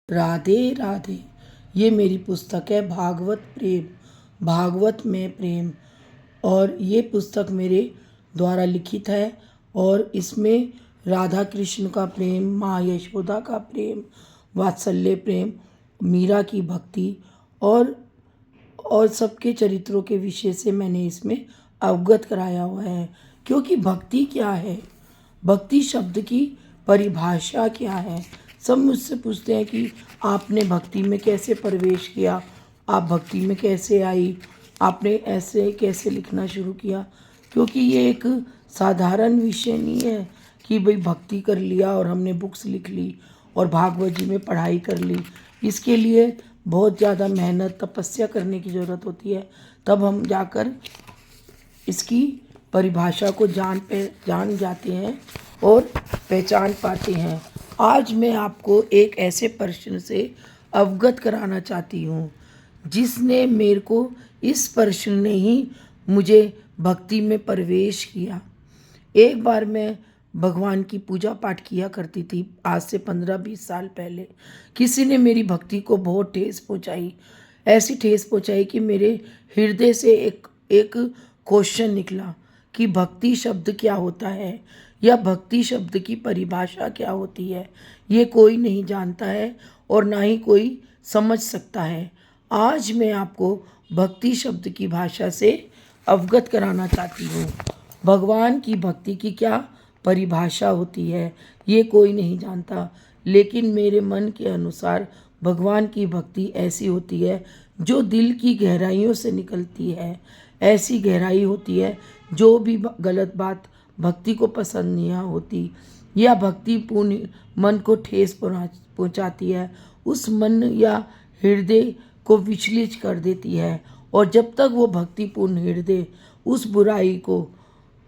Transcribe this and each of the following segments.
राधे राधे। ये मेरी पुस्तक है भागवत प्रेम, भागवत में प्रेम। और ये पुस्तक मेरे द्वारा लिखित है और इसमें राधा कृष्ण का प्रेम, माँ यशोदा का प्रेम, वात्सल्य प्रेम, मीरा की भक्ति और सबके चरित्रों के विषय से मैंने इसमें अवगत कराया हुआ है। क्योंकि भक्ति क्या है, भक्ति शब्द की परिभाषा क्या है। सब मुझसे पूछते हैं कि आपने भक्ति में कैसे प्रवेश किया, आप भक्ति में कैसे आई, आपने ऐसे कैसे लिखना शुरू किया। क्योंकि ये एक साधारण विषय नहीं है कि भाई भक्ति कर लिया और हमने बुक्स लिख ली और भागवत जी में पढ़ाई कर ली। इसके लिए बहुत ज़्यादा मेहनत तपस्या करने की ज़रूरत होती है, तब हम जाकर इसकी परिभाषा को जान जाते हैं और पहचान पाते हैं। आज मैं आपको एक ऐसे प्रश्न से अवगत कराना चाहती हूँ जिसने मेरे को, इस प्रश्न ने ही मुझे भक्ति में प्रवेश किया। एक बार मैं भगवान की पूजा पाठ किया करती थी, आज से 15-20 साल पहले। किसी ने मेरी भक्ति को बहुत ठेस पहुंचाई, ऐसी ठेस पहुंचाई कि मेरे हृदय से एक क्वेश्चन निकला कि भक्ति शब्द क्या होता है या भक्ति शब्द की परिभाषा क्या होती है। ये कोई नहीं जानता है और ना ही कोई समझ सकता है। आज मैं आपको भक्ति शब्द की भाषा से अवगत कराना चाहती हूँ। भगवान की भक्ति की क्या परिभाषा होती है ये कोई नहीं जानता, लेकिन मेरे मन के अनुसार भगवान की भक्ति ऐसी होती है जो दिल की गहराइयों से निकलती है। ऐसी गहराई होती है जो भी गलत बात भक्ति को पसंद नहीं होती या भक्ति पूर्ण मन को ठेस पहुंचाती है, उस मन या हृदय को विचलित कर देती है। और जब तक वो भक्तिपूर्ण हृदय उस बुराई को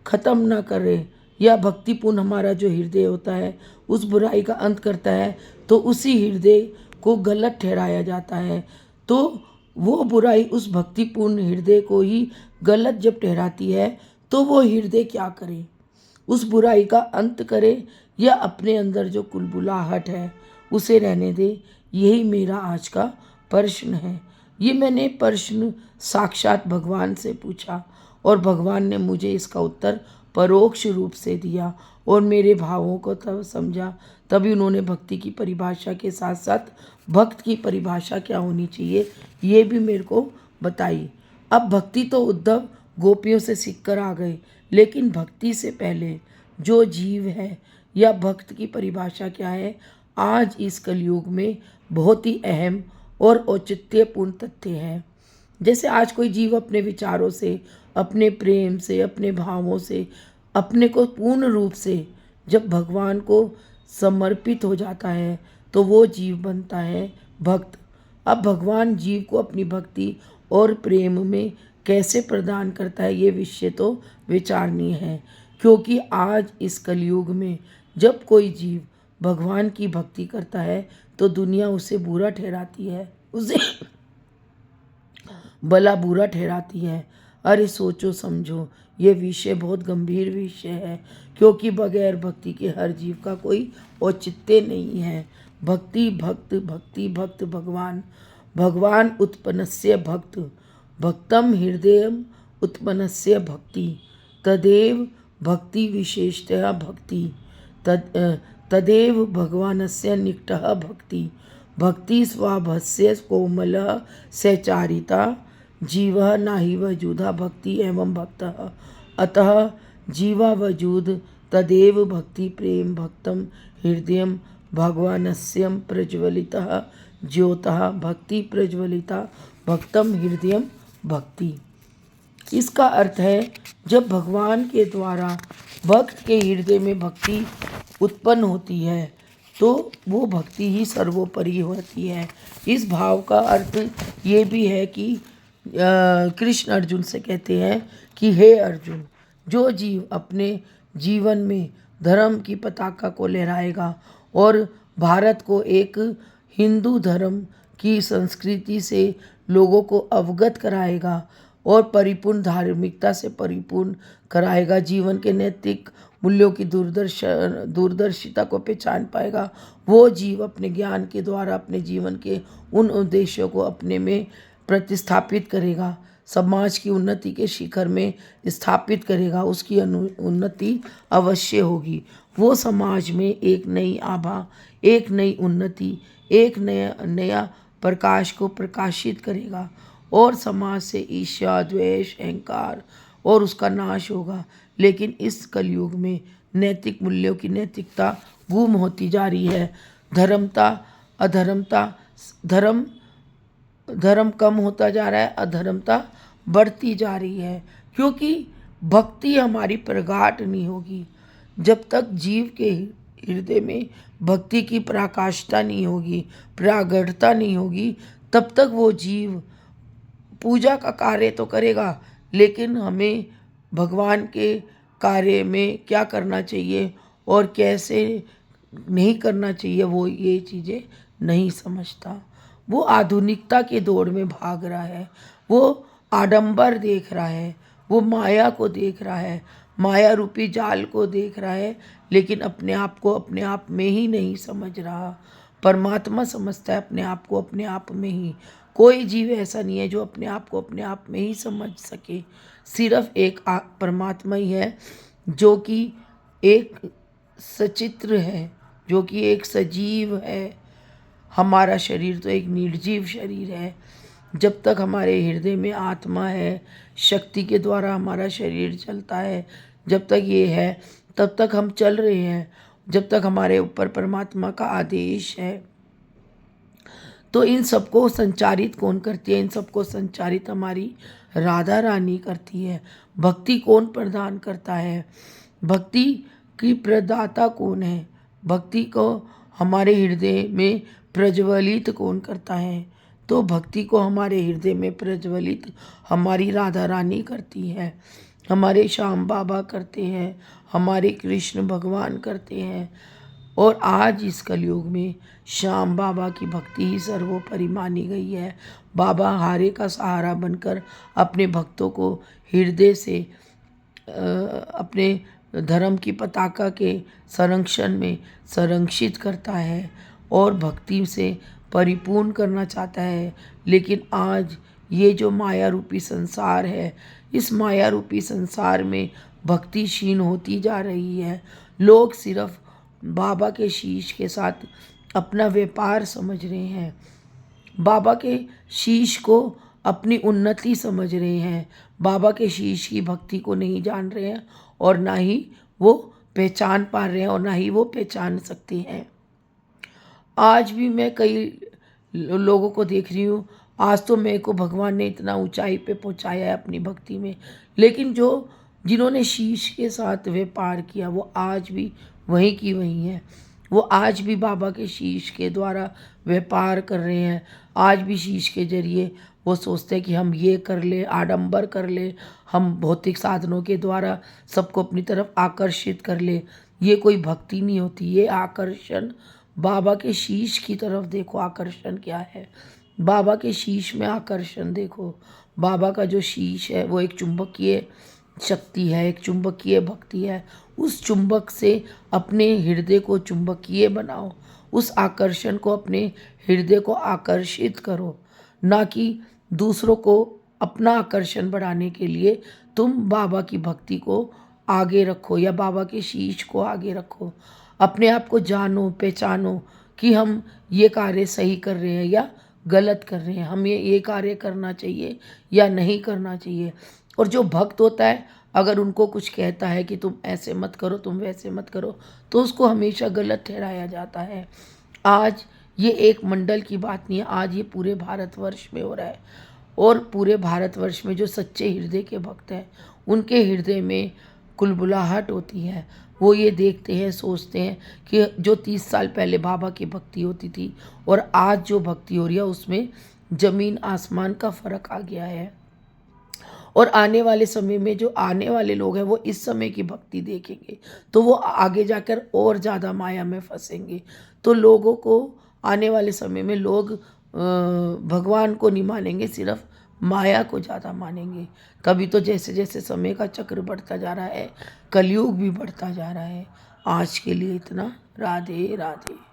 ख़त्म ना करे या भक्तिपूर्ण हमारा जो हृदय होता है उस बुराई का अंत करता है, तो उसी हृदय को गलत ठहराया जाता है। तो वो बुराई उस भक्तिपूर्ण हृदय को ही गलत जब ठहराती है तो वो हृदय क्या करे, उस बुराई का अंत करे या अपने अंदर जो कुलबुलाहट है उसे रहने दे। यही मेरा आज का प्रश्न है। ये मैंने प्रश्न साक्षात भगवान से पूछा और भगवान ने मुझे इसका उत्तर परोक्ष रूप से दिया और मेरे भावों को तब समझा। तभी उन्होंने भक्ति की परिभाषा के साथ साथ भक्त की परिभाषा क्या होनी चाहिए ये भी मेरे को बताई। अब भक्ति तो उद्धव गोपियों से सीख कर आ गए, लेकिन भक्ति से पहले जो जीव है या भक्त की परिभाषा क्या है, आज इस कलयुग में बहुत ही अहम और औचित्यपूर्ण तथ्य है। जैसे आज कोई जीव अपने विचारों से, अपने प्रेम से, अपने भावों से अपने को पूर्ण रूप से जब भगवान को समर्पित हो जाता है तो वो जीव बनता है भक्त। अब भगवान जीव को अपनी भक्ति और प्रेम में कैसे प्रदान करता है ये विषय तो विचारणीय है। क्योंकि आज इस कलयुग में जब कोई जीव भगवान की भक्ति करता है तो दुनिया उसे बुरा ठहराती है, उसे भला बुरा ठहराती है। अरे सोचो समझो, ये विषय बहुत गंभीर विषय है, क्योंकि बगैर भक्ति के हर जीव का कोई औचित्य नहीं है। भक्ति भक्त, भक्ति भक्त भगवान, भगवान उत्पन्नस्य भक्त, भक्तम हृदयम उत्पन्नस्य भक्ति, तदेव भक्ति विशेषतया भक्ति, तदेव भगवानस्य निकटः भक्ति, भक्ति स्वाभस्य कोमलः सचारिता, जीवः नाहि वजूदा भक्ति एवं भक्तः, अतः जीवा वजूद तदेव भक्ति प्रेम भक्तम हृदयम भगवानस्यम प्रज्वलितः ज्योतः भक्ति प्रज्वलिता भक्तम हृदयम भक्ति। इसका अर्थ है जब भगवान के द्वारा भक्त के हृदय में भक्ति उत्पन्न होती है तो वो भक्ति ही सर्वोपरि होती है। इस भाव का अर्थ ये भी है कि कृष्ण अर्जुन से कहते हैं कि हे अर्जुन, जो जीव अपने जीवन में धर्म की पताका को लहराएगा और भारत को एक हिंदू धर्म की संस्कृति से लोगों को अवगत कराएगा और परिपूर्ण धार्मिकता से परिपूर्ण कराएगा, जीवन के नैतिक मूल्यों की दूरदर्शिता को पहचान पाएगा। वो जीव अपने ज्ञान के द्वारा अपने जीवन के उन उद्देश्यों को अपने में प्रतिस्थापित करेगा, समाज की उन्नति के शिखर में स्थापित करेगा। उसकी उन्नति अवश्य होगी। वो समाज में एक नई आभा, एक नई उन्नति, एक नया नया प्रकाश को प्रकाशित करेगा और समाज से ईर्ष्या, द्वेष, अहंकार और उसका नाश होगा। लेकिन इस कलयुग में नैतिक मूल्यों की नैतिकता गुम होती जा रही है। धर्म धर्म कम होता जा रहा है, अधर्मता बढ़ती जा रही है, क्योंकि भक्ति हमारी प्रगाढ़ नहीं होगी। जब तक जीव के हृदय में भक्ति की पराकाष्ठा नहीं होगी, प्रागढ़ता नहीं होगी, तब तक वो जीव पूजा का कार्य तो करेगा, लेकिन हमें भगवान के कार्य में क्या करना चाहिए और कैसे नहीं करना चाहिए, वो ये चीज़ें नहीं समझता। वो आधुनिकता के दौड़ में भाग रहा है, वो आडंबर देख रहा है, वो माया को देख रहा है, माया रूपी जाल को देख रहा है, लेकिन अपने आप को अपने आप में ही नहीं समझ रहा। परमात्मा समझता है अपने आप को अपने आप में ही। कोई जीव ऐसा नहीं है जो अपने आप को अपने आप में ही समझ सके। सिर्फ एक परमात्मा ही है जो कि एक सचित्र है, जो कि एक सजीव है। हमारा शरीर तो एक निर्जीव शरीर है। जब तक हमारे हृदय में आत्मा है, शक्ति के द्वारा हमारा शरीर चलता है, जब तक ये है तब तक हम चल रहे हैं। जब तक हमारे ऊपर परमात्मा का आदेश है, तो इन सबको संचारित कौन करती है? इन सबको संचारित हमारी राधा रानी करती है। भक्ति कौन प्रदान करता है? भक्ति की प्रदाता कौन है? भक्ति को हमारे हृदय में प्रज्वलित कौन करता है? तो भक्ति को हमारे हृदय में प्रज्वलित हमारी राधा रानी करती है, हमारे श्याम बाबा करते हैं, हमारे कृष्ण भगवान करते हैं। और आज इस कलयुग में श्याम बाबा की भक्ति ही सर्वोपरि मानी गई है। बाबा हारे का सहारा बनकर अपने भक्तों को हृदय से अपने धर्म की पताका के संरक्षण में संरक्षित करता है और भक्ति से परिपूर्ण करना चाहता है। लेकिन आज ये जो माया रूपी संसार है, इस माया रूपी संसार में भक्ति क्षीण होती जा रही है। लोग सिर्फ बाबा के शीश के साथ अपना व्यापार समझ रहे हैं, बाबा के शीश को अपनी उन्नति समझ रहे हैं, बाबा के शीश की भक्ति को नहीं जान रहे हैं और ना ही वो पहचान पा रहे हैं और ना ही वो पहचान सकते हैं। आज भी मैं कई लोगों को देख रही हूँ, आज तो मेरे को भगवान ने इतना ऊंचाई पे पहुँचाया है अपनी भक्ति में, लेकिन जिन्होंने शीश के साथ व्यापार किया वो आज भी वहीं की वहीं है। वो आज भी बाबा के शीश के द्वारा व्यापार कर रहे हैं। आज भी शीश के जरिए वो सोचते हैं कि हम ये कर ले, आडंबर कर ले, हम भौतिक साधनों के द्वारा सबको अपनी तरफ आकर्षित कर ले। ये कोई भक्ति नहीं होती, ये आकर्षण बाबा के शीश की तरफ देखो। आकर्षण क्या है? बाबा के शीश में आकर्षण देखो। बाबा का जो शीश है वो एक चुंबकीय शक्ति है, एक चुंबकीय भक्ति है। उस चुंबक से अपने हृदय को चुंबकीय बनाओ, उस आकर्षण को अपने हृदय को आकर्षित करो, ना कि दूसरों को अपना आकर्षण बढ़ाने के लिए तुम बाबा की भक्ति को आगे रखो या बाबा के शीश को आगे रखो। अपने आप को जानो, पहचानो कि हम ये कार्य सही कर रहे हैं या गलत कर रहे हैं, हमें ये कार्य करना चाहिए या नहीं करना चाहिए। और जो भक्त होता है, अगर उनको कुछ कहता है कि तुम ऐसे मत करो, तुम वैसे मत करो, तो उसको हमेशा गलत ठहराया जाता है। आज ये एक मंडल की बात नहीं है, आज ये पूरे भारतवर्ष में हो रहा है। और पूरे भारतवर्ष में जो सच्चे हृदय के भक्त हैं, उनके हृदय में कुलबुलाहट होती है। वो ये देखते हैं, सोचते हैं कि जो 30 साल पहले बाबा की भक्ति होती थी और आज जो भक्ति हो रही है उसमें ज़मीन आसमान का फ़र्क आ गया है। और आने वाले समय में जो आने वाले लोग हैं वो इस समय की भक्ति देखेंगे तो वो आगे जाकर और ज़्यादा माया में फंसेंगे। तो लोगों को आने वाले समय में लोग भगवान को नहीं मानेंगे, सिर्फ माया को ज़्यादा मानेंगे। तभी तो जैसे जैसे समय का चक्र बढ़ता जा रहा है, कलयुग भी बढ़ता जा रहा है। आज के लिए इतना। राधे राधे।